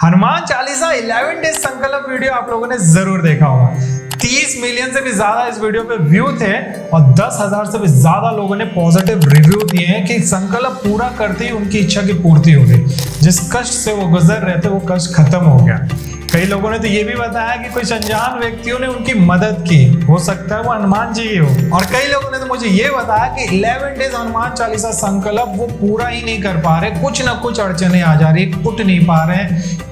Hanuman Chalisa 11 days संकल्प video आप लोगों ने जरूर देखा होगा। 30 मिलियन से भी ज्यादा इस वीडियो पे व्यू थे और 10,000 से भी ज्यादा लोगों ने पॉजिटिव रिव्यू दिए हैं कि संकल्प पूरा करते ही उनकी इच्छा की पूर्ति हो गई। जिस कष्ट से वो गुजर रहे थे वो कष्ट खत्म हो गया। कई लोगों ने तो ये भी बताया कि कुछ अनजान व्यक्तियों ने उनकी मदद की, हो सकता है वो हनुमान जी ही हो। और कई लोगों ने तो मुझे ये बताया कि 11 डेज हनुमान चालीसा संकल्प वो पूरा ही नहीं कर पा रहे, कुछ ना कुछ अड़चने आ जा रही, उठ नहीं पा रहे,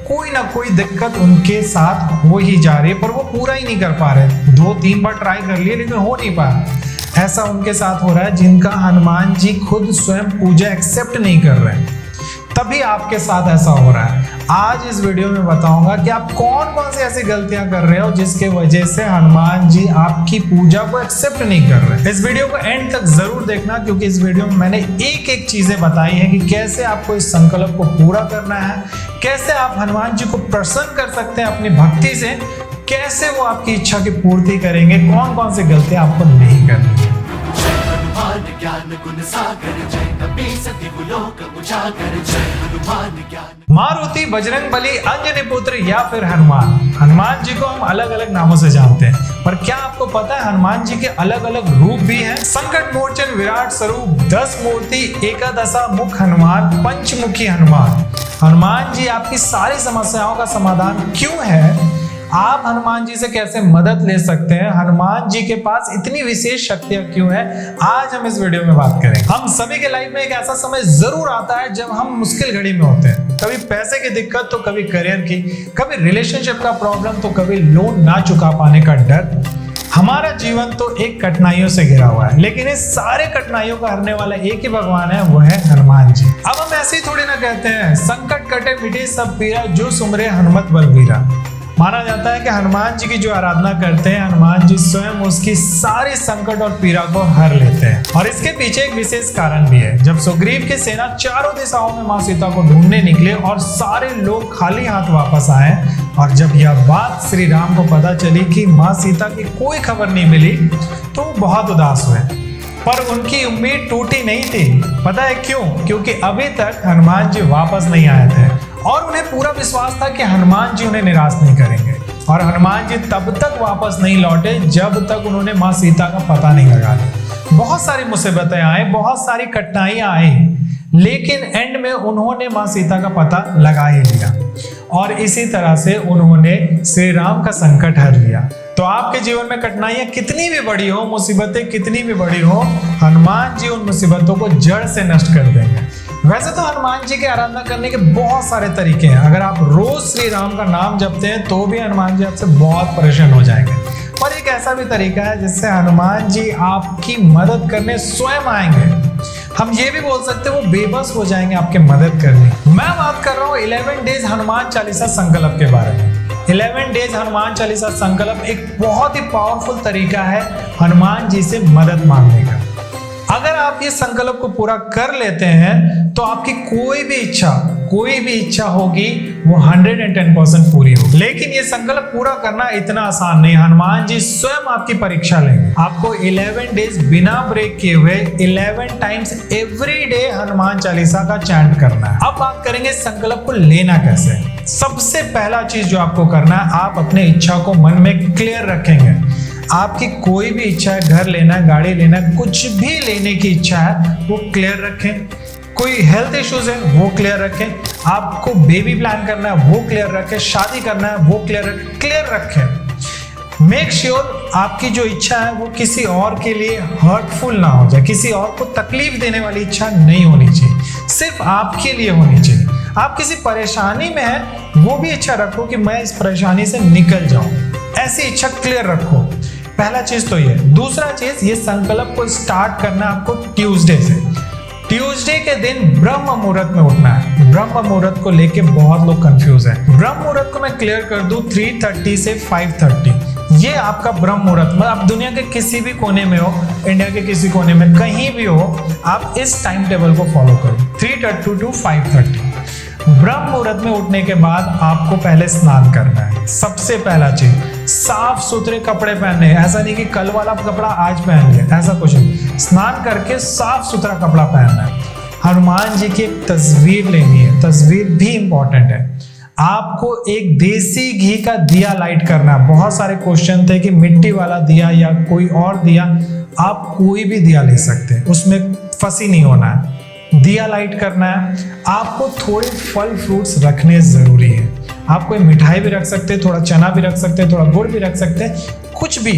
कोई ना कोई दिक्कत उनके साथ हो ही जा रही है, पर वो पूरा ही नहीं कर पा रहे। 2-3 बार ट्राई कर लिए लेकिन हो नहीं पाया। ऐसा उनके साथ हो रहा है जिनका हनुमान जी खुद स्वयं पूजा एक्सेप्ट नहीं कर रहे, तभी आपके साथ ऐसा हो रहा है। आज इस वीडियो में बताऊंगा कि आप कौन कौन सी ऐसी गलतियां कर रहे हो जिसके वजह से हनुमान जी आपकी पूजा को एक्सेप्ट नहीं कर रहे। इस वीडियो को एंड तक जरूर देखना, क्योंकि इस वीडियो में मैंने एक एक चीजें बताई हैं कि कैसे आपको इस संकल्प को पूरा करना है, कैसे आप हनुमान जी को प्रसन्न कर सकते हैं अपनी भक्ति से, कैसे वो आपकी इच्छा की पूर्ति करेंगे, कौन कौन सी गलतियां आपको नहीं करनी है। मारुति, बजरंग बली, अंजनी पुत्र या फिर हनुमान। हनुमान जी को हम अलग अलग नामों से जानते हैं, पर क्या आपको पता है हनुमान जी के अलग अलग रूप भी हैं? संकट मोचन, विराट स्वरूप, 10 मूर्ति, एकादशा मुख हनुमान, पंचमुखी हनुमान। हनुमान जी आपकी सारी समस्याओं का समाधान क्यों है? आप हनुमान जी से कैसे मदद ले सकते हैं? हनुमान जी के पास इतनी विशेष शक्तियां क्यों है? आज हम इस वीडियो में बात करेंगे। हम सभी के लाइफ में एक ऐसा समय जरूर आता है जब हम मुश्किल घड़ी में होते हैं। कभी पैसे की दिक्कत तो कभी करियर की, कभी रिलेशनशिप का प्रॉब्लम तो कभी लोन ना चुका पाने का डर। हमारा जीवन तो एक कठिनाइयों से घिरा हुआ है, लेकिन इस सारे कठिनाइयों को हरने वाला एक ही भगवान है, वो है हनुमान जी। अब हम ऐसे ही थोड़ी ना कहते हैं संकट कटे मिटे सब पीरा, जो सुमरे हनुमत बलबीरा। माना जाता है कि हनुमान जी की जो आराधना करते हैं, हनुमान जी स्वयं उसकी सारी संकट और पीड़ा को हर लेते हैं। और इसके पीछे एक विशेष कारण भी है। जब सुग्रीव की सेना चारों दिशाओं में मां सीता को ढूंढने निकले और सारे लोग खाली हाथ वापस आए, और जब यह बात श्री राम को पता चली कि मां सीता की कोई खबर नहीं मिली, तो वो बहुत उदास हुए। पर उनकी उम्मीद टूटी नहीं थी। पता है क्यों? क्योंकि अभी तक हनुमान जी वापस नहीं आए थे और उन्हें पूरा विश्वास था कि हनुमान जी उन्हें निराश नहीं करेंगे। और हनुमान जी तब तक वापस नहीं लौटे जब तक उन्होंने मां सीता का पता नहीं लगा लिया। बहुत सारी मुसीबतें आई, बहुत सारी कठिनाइयां आई, लेकिन एंड में उन्होंने मां सीता का पता लगा ही लिया और इसी तरह से उन्होंने श्री राम का संकट हर लिया। तो आपके जीवन में कठिनाइयां कितनी भी बड़ी हो, मुसीबतें कितनी भी बड़ी हो, हनुमान जी उन मुसीबतों को जड़ से नष्ट कर देंगे। वैसे तो हनुमान जी की आराधना करने के बहुत सारे तरीके हैं। अगर आप रोज श्री राम का नाम जपते हैं तो भी हनुमान जी आपसे बहुत परेशान हो जाएंगे। पर एक ऐसा भी तरीका है जिससे हनुमान जी आपकी मदद करने स्वयं आएंगे। हम ये भी बोल सकते हैं वो बेबस हो जाएंगे आपके मदद करने। मैं बात कर रहा हूँ 11 डेज हनुमान चालीसा संकल्प के बारे में। 11 डेज हनुमान चालीसा संकल्प एक बहुत ही पावरफुल तरीका है हनुमान जी से मदद मांगने का। अगर आप ये संकल्प को पूरा कर लेते हैं तो आपकी कोई भी इच्छा होगी वो 110% पूरी होगी। लेकिन ये संकल्प पूरा करना इतना आसान नहीं। हनुमान जी स्वयं आपकी परीक्षा लेंगे। आपको 11 डेज बिना ब्रेक किए हुए 11 times every day Hanuman Chalisa का चैंट करना है। अब बात करेंगे संकल्प को लेना कैसे। सबसे पहला चीज जो आपको करना है, आप अपने इच्छा को मन में क्लियर रखेंगे। आपकी कोई भी इच्छा है, घर लेना है, गाड़ी लेना है, कुछ भी लेने की इच्छा है, वो क्लियर रखें। कोई हेल्थ इश्यूज है वो क्लियर रखें। आपको बेबी प्लान करना है वो क्लियर रखें। शादी करना है वो क्लियर रखें। मेक श्योर आपकी जो इच्छा है वो किसी और के लिए हर्टफुल ना हो जाए, किसी और को तकलीफ देने वाली इच्छा नहीं होनी चाहिए, सिर्फ आपके लिए होनी चाहिए। आप किसी परेशानी में हैं वो भी इच्छा रखो कि मैं इस परेशानी से निकल जाऊं, ऐसी इच्छा क्लियर रखो। पहला चीज तो ये। दूसरा चीज, ये संकल्प को स्टार्ट करना आपको ट्यूसडे से। ट्यूसडे के दिन ब्रह्म मुहूर्त में उठना है। ब्रह्म मुहूर्त को लेके बहुत लोग कंफ्यूज हैं। ब्रह्म मुहूर्त को मैं क्लियर कर दूं, 3:30 से 5:30 ये आपका ब्रह्म मुहूर्त। मतलब आप दुनिया के किसी भी कोने में हो, इंडिया के किसी कोने में कहीं भी हो, आप इस टाइम टेबल को फॉलो करो, 3:30 to 5:30। ब्रह्म मुहूर्त में उठने के बाद आपको पहले स्नान करना है। सबसे पहला चीज, साफ सुथरे कपड़े पहनने। ऐसा नहीं कि कल वाला कपड़ा आज पहन लिया, ऐसा कुछ नहीं। स्नान करके साफ सुथरा कपड़ा पहनना है। हनुमान जी की एक तस्वीर लेनी है, तस्वीर भी इंपॉर्टेंट है। आपको एक देसी घी का दिया लाइट करना है। बहुत सारे क्वेश्चन थे कि मिट्टी वाला दिया या कोई और दिया, आप कोई भी दिया ले सकते हैं, उसमें फंसी नहीं होना है। दिया लाइट करना है। आपको थोड़े फल फ्रूट्स रखने जरूरी है। आप कोई मिठाई भी रख सकते हैं, थोड़ा चना भी रख सकते हैं, थोड़ा गुड़ भी रख सकते हैं, कुछ भी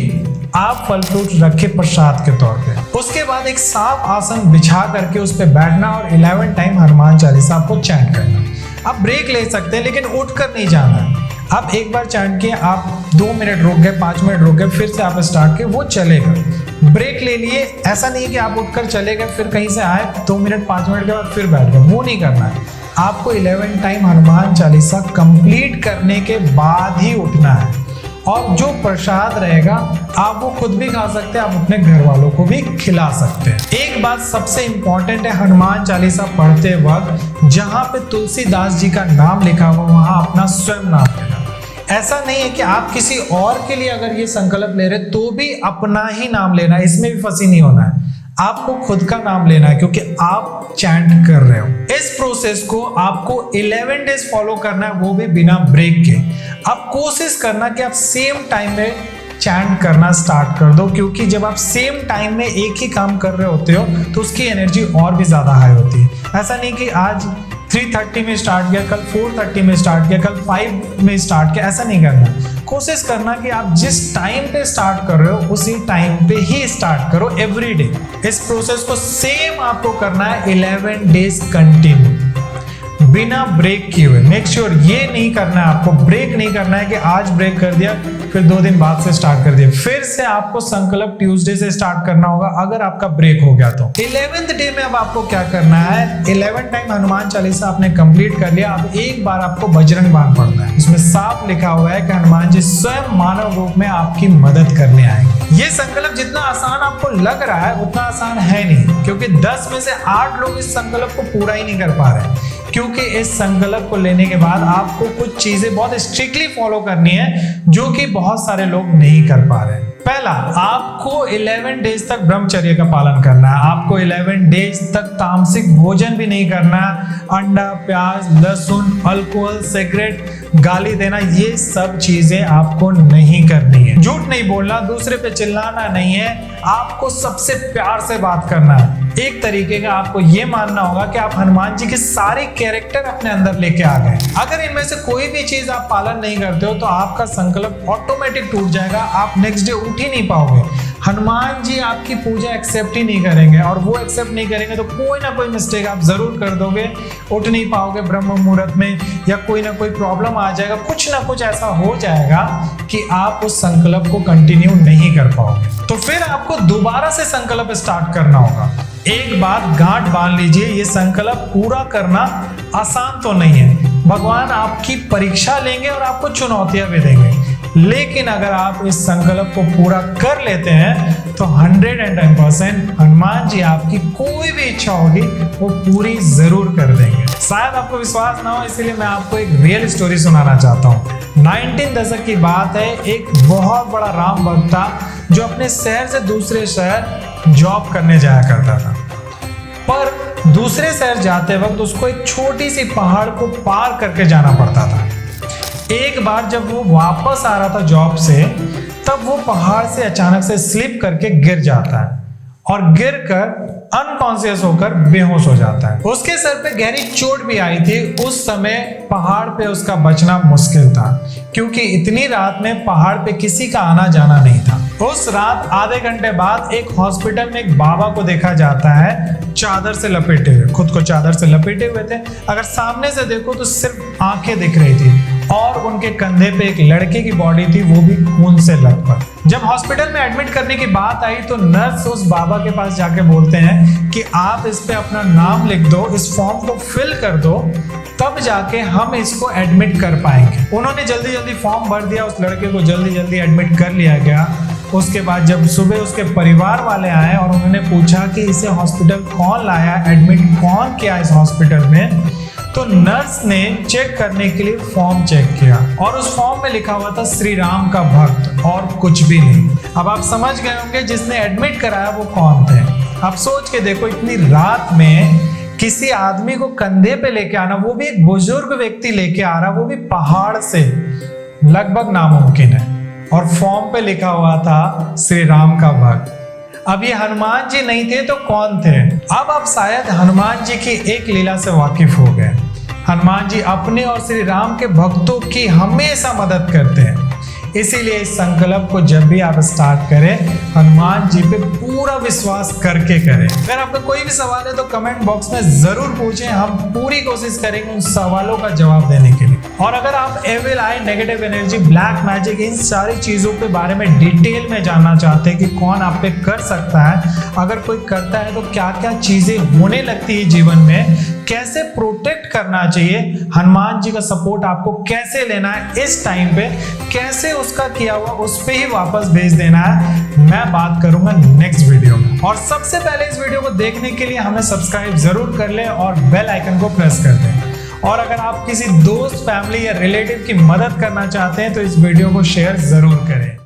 आप फल फ्रूट रखे प्रसाद के तौर पे। उसके बाद एक साफ आसन बिछा करके उस पर बैठना और 11 टाइम हनुमान चालीसा आपको चैंट करना। आप ब्रेक ले सकते हैं लेकिन उठकर नहीं जाना है। आप एक बार चैंट किए, आप 2 मिनट रुक गए, 5 मिनट रुक गए, फिर से आप स्टार्ट किए, वो चलेगा। ब्रेक ले लिए, ऐसा नहीं है कि आप उठकर चले गए फिर कहीं से आए 2 मिनट 5 मिनट के बाद फिर बैठ गए, वो नहीं करना है। आपको 11 टाइम हनुमान चालीसा कंप्लीट करने के बाद ही उठना है। और जो प्रसाद रहेगा आप वो खुद भी खा सकते हैं, आप अपने घर वालों को भी खिला सकते हैं। एक बात सबसे इंपॉर्टेंट है हनुमान चालीसा पढ़ते वक्त, जहां पे तुलसीदास जी का नाम लिखा हुआ वहां अपना स्वयं नाम लेना। ऐसा नहीं है कि आप किसी और के लिए अगर ये संकल्प ले रहे तो भी अपना ही नाम लेना, इसमें भी फंसी नहीं होना है। आपको खुद का नाम लेना है क्योंकि आप चैंट कर रहे हो। इस प्रोसेस को आपको 11 डेज फॉलो करना है, वो भी बिना ब्रेक के। आप कोशिश करना कि आप सेम टाइम में चैंट करना स्टार्ट कर दो, क्योंकि जब आप सेम टाइम में एक ही काम कर रहे होते हो तो उसकी एनर्जी और भी ज्यादा हाई होती है। ऐसा नहीं कि आज 3:30 में स्टार्ट किया, कल 4:30 में स्टार्ट किया, कल 5 में स्टार्ट किया, ऐसा नहीं करना। कोशिश करना कि आप जिस टाइम पे स्टार्ट कर रहे हो उसी टाइम पे ही स्टार्ट करो एवरी डे। इस प्रोसेस को सेम आपको करना है 11 डेज कंटिन्यू बिना ब्रेक किए हुए। मेक श्योर ये नहीं करना है, आपको ब्रेक नहीं करना है कि आज ब्रेक कर दिया फिर 2 दिन बाद से स्टार्ट कर दिया। फिर से आपको संकल्प ट्यूसडे से स्टार्ट करना होगा अगर आपका ब्रेक हो गया तो। 11th डे में अब आपको क्या करना है, 11 टाइम हनुमान चालीसा आपने कंप्लीट कर लिया। अब एक बार आपको बजरंग बाण पढ़ना है। उसमें साफ लिखा हुआ है कि हनुमान जी स्वयं मानव रूप में आपकी मदद करने आएंगे। ये संकल्प जितना आसान आपको लग रहा है उतना आसान है नहीं, क्योंकि 10 में से 8 लोग इस संकल्प को पूरा ही नहीं कर पा रहे। क्योंकि इस संकल्प को लेने के बाद आपको कुछ चीजें बहुत स्ट्रिक्टली फॉलो करनी है जो कि बहुत सारे लोग नहीं कर पा रहे हैं। पहला, आपको 11 डेज तक ब्रह्मचर्य का पालन करना है। आपको 11 डेज तक तामसिक भोजन भी नहीं करना। अंडा, प्याज, लहसुन, अल्कोहल, सिगरेट, गाली देना, ये सब चीजें आपको नहीं करनी है। झूठ नहीं बोलना, दूसरे पे चिल्लाना नहीं है। आपको सबसे प्यार से बात करना है। एक तरीके का आपको ये मानना होगा कि आप हनुमान जी के सारे कैरेक्टर अपने अंदर लेके आ गए। अगर इनमें से कोई भी चीज आप पालन नहीं करते हो तो आपका संकल्प ऑटोमेटिक टूट जाएगा। आप नेक्स्ट डे उठ ही नहीं पाओगे। हनुमान जी आपकी पूजा एक्सेप्ट ही नहीं करेंगे, और वो एक्सेप्ट नहीं करेंगे तो कोई ना कोई मिस्टेक आप जरूर कर दोगे, उठ नहीं पाओगे ब्रह्म मुहूर्त में, या कोई ना कोई प्रॉब्लम आ जाएगा, कुछ ना कुछ ऐसा हो जाएगा कि आप उस संकल्प को कंटिन्यू नहीं कर पाओगे। तो फिर आपको दोबारा से संकल्प स्टार्ट करना होगा। एक बात गांठ बांध लीजिए, ये संकल्प पूरा करना आसान तो नहीं है। भगवान आपकी परीक्षा लेंगे और आपको चुनौतियां भी देंगे, लेकिन अगर आप इस संकल्प को पूरा कर लेते हैं तो 110% हनुमान जी आपकी कोई भी इच्छा होगी वो पूरी जरूर कर देंगे। शायद आपको विश्वास ना हो, इसलिए मैं आपको एक रियल स्टोरी सुनाना चाहता हूँ। 19 दशक की बात है। एक बहुत बड़ा राम भक्त था जो अपने शहर से दूसरे शहर जॉब करने जाया करता था, पर दूसरे शहर जाते वक्त उसको एक छोटी सी पहाड़ को पार करके जाना पड़ता था। एक बार जब वो वापस आ रहा था जॉब से, तब वो पहाड़ से अचानक से स्लिप करके गिर जाता है और गिरकर अनकॉन्शियस होकर बेहोश हो जाता है। उसके सर पे गहरी चोट भी आई थी। उस समय पहाड़ पे उसका बचना मुश्किल था, क्योंकि इतनी रात में पहाड़ पे किसी का आना जाना नहीं था। उस रात आधे घंटे बाद एक हॉस्पिटल में एक बाबा को देखा जाता है, चादर से लपेटे हुए, खुद को चादर से लपेटे हुए थे। अगर सामने से देखो तो सिर्फ आंखें दिख रही थी, और उनके कंधे पे एक लड़के की बॉडी थी, वो भी खून से लथपथ। जब हॉस्पिटल में एडमिट करने की बात आई तो नर्स उस बाबा के पास जाके बोलते हैं कि आप इस पे अपना नाम लिख दो, इस फॉर्म को फिल कर दो, तब जाके हम इसको एडमिट कर पाएंगे। उन्होंने जल्दी जल्दी फॉर्म भर दिया, उस लड़के को जल्दी जल्दी एडमिट कर लिया गया। उसके बाद जब सुबह उसके परिवार वाले आए और उन्होंने पूछा कि इसे हॉस्पिटल कौन लाया, एडमिट कौन किया इस हॉस्पिटल में, तो नर्स ने चेक करने के लिए फॉर्म चेक किया और उस फॉर्म में लिखा हुआ था श्री राम का भक्त, और कुछ भी नहीं। अब आप समझ गए होंगे जिसने एडमिट कराया वो कौन थे। आप सोच के देखो, इतनी रात में किसी आदमी को कंधे पे लेके आना, वो भी एक बुजुर्ग व्यक्ति लेके आ रहा, वो भी पहाड़ से, लगभग नामुमकिन है। और फॉर्म पे लिखा हुआ था श्री राम का भक्त। अब ये हनुमान जी नहीं थे तो कौन थे? अब आप शायद हनुमान जी की एक लीला से वाकिफ हो गए। हनुमान जी अपने और श्री राम के भक्तों की हमेशा मदद करते हैं। इसीलिए इस संकल्प को जब भी आप स्टार्ट करें, हनुमान जी पे पूरा विश्वास करके करें। अगर आपका कोई भी सवाल है तो कमेंट बॉक्स में जरूर पूछें, हम पूरी कोशिश करेंगे उन सवालों का जवाब देने के लिए। और अगर आप एविल आई, नेगेटिव एनर्जी, ब्लैक मैजिक, इन सारी चीजों के बारे में डिटेल में जानना चाहते हैं कि कौन आप पे कर सकता है, अगर कोई करता है तो क्या क्या चीजें होने लगती है जीवन में, कैसे प्रोटेक्ट करना चाहिए, हनुमान जी का सपोर्ट आपको कैसे लेना है इस टाइम पे, कैसे उसका किया हुआ उस पे ही वापस भेज देना है, मैं बात करूंगा नेक्स्ट वीडियो में। और सबसे पहले इस वीडियो को देखने के लिए हमें सब्सक्राइब जरूर कर लें और बेल आइकन को प्रेस कर दें। और अगर आप किसी दोस्त, फैमिली या रिलेटिव की मदद करना चाहते हैं तो इस वीडियो को शेयर जरूर करें।